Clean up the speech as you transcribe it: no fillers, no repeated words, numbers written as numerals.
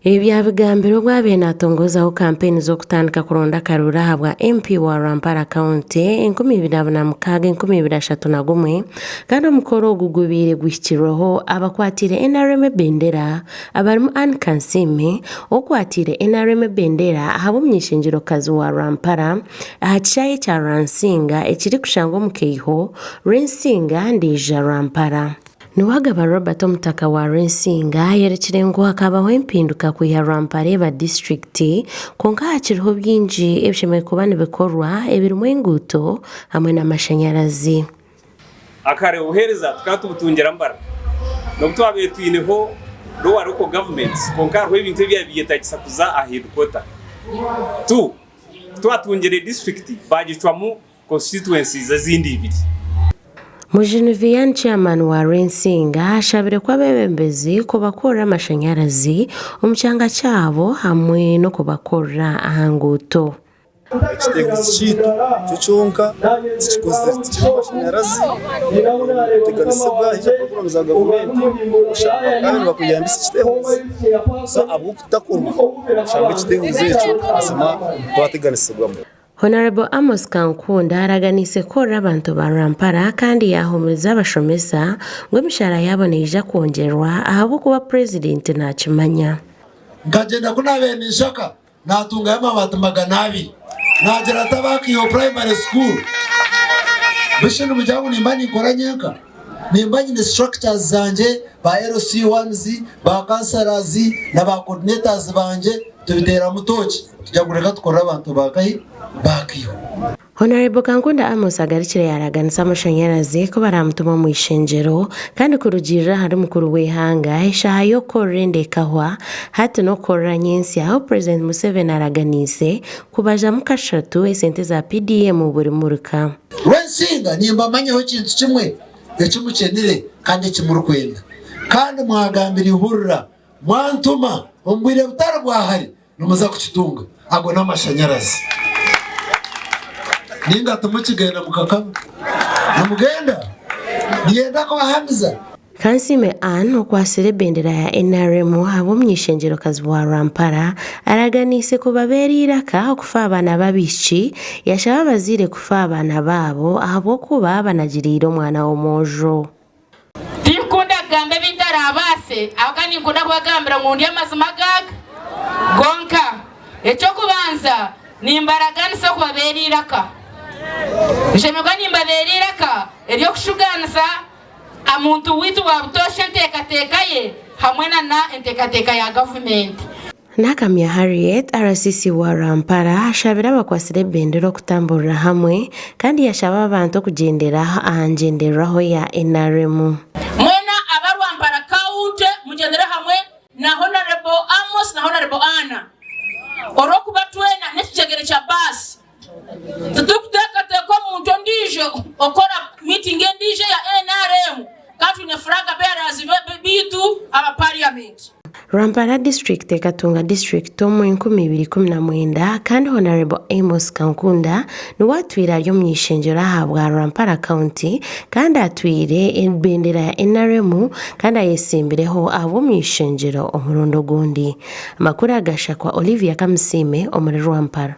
Ibi byabigambiro bwabenatongozaho campaign zo kutandika kuronda Akaruuru habwa MP wa Rwampara County 2026 kandi umukoro ogugubire gwishyikirwaho abakwatire NRM bendera abarimu Kansime okwatire NRM bendera habumyishingiro kazi wa Rwampara ahakiyaye cya Ransinga ekiri kushanga omukeiho Ransinga ndija Rwampara. Nuwagaba Robert omutaka wa Ransinga yerekire ngo hakabaho impinduka ku ya Rwampara ba district konka hakiriho byinji ebishemeye kubana bikorwa ebirimo inguto hamwe n'amashanyarazi. Akare uhereza tukatubutungira mbara no gutwabe twineho local government konka rwo ibintu byabiyeta kuza ahedukota tu twatungire district bagicwamo constituencies zindi ibiri. Mujinuvian chairman wa Ransinga ashabire kwa bebembezi ko bakora amashanyarazi umucyanga cyabo hamwe no kubakora ahanguto. Ikitegeko cy'ucunka cy'ikoze cy'amashanyarazi teganisibwa ije program za government ushaka kandi bakuyambisa ikitehuze so abukutakurwa ushaka ikitehuze cyo asema twateganisibwamo. Honorable Amos Kankunda araganise ko abantu ba Rwampara kandi yahumuriza abashomesa ngo imishara yaboneje kongerwa ahabo kuba president nakimanya. Ngagenda kunabene ishaka natunga y'amabati 200 nagera tabaki yo primary school bishino mujyango nimbani koranyenka nimbani ne structures zanje ba LC1s ba counselors na ba coordinators banje tubitera mutoki tujya gureka tukora abantu bakayi bakiyo. Honorable Kankunda Amos agarikire yaraganisa amashanyarazi ko baramutuma mu ishengero kandi kurugirira hari mukuru wehanga ishayo korendekahwa hati no korra nyinsi aho President Museveni araganise kubaja mukashatu esente za PDM buri muruka. Ransinga nimba manyeho kintu kimwe ekumukenire kandi kimurukwenda kandi mwagambira ihurura mwantuma umbwire butarabwahari numuza kukitunga ago n'amashanyarazi. Ninga tumukigenda mukakama namugenda nienda ko Hamza Kansime okwasire bendera ya NRM habo myishengero kazi wa Rwampara araganise ko baberira ka okufa abana babishi yashaba bazire kufa abana babo ahabo kuba banagirira umwana womojo. Tikunda gambe bitarabase akani nkunda kwagambira ngundi amazima gaga gonka echo kubanza nimbaraganisa ko baberira ka Jemegwa nimba beriraka eriyo kushuganisa amuntu witu wa butoshe ntekatekaye hamwe na entekateka ya government. Nakamya Harriet RCC wa Rwampara ashabira bakwasire bendero kutambura hamwe kandi yashaba abantu kugendera ahangenderaho ya NRM. Mwena abarwampara kaunte mugendera hamwe na Honorable Amos na Honorable Anna oroku batwena n'ekigere cya bus tutukuteka muntu ndije okora meeting ndije ya NRM katu ne flaga bearers bitu aba parliament. Rwampara district ekatunga district mu 2019 kandi Honorable Amos Kankunda nuwatwira ryo myishengero habwa Rwampara County kandi atwire bendera ya NRM kandi ayesimbireho abo myishengero omurundo gundi. Makuru agashakwa Olivia Kamusime omuri Rwampara.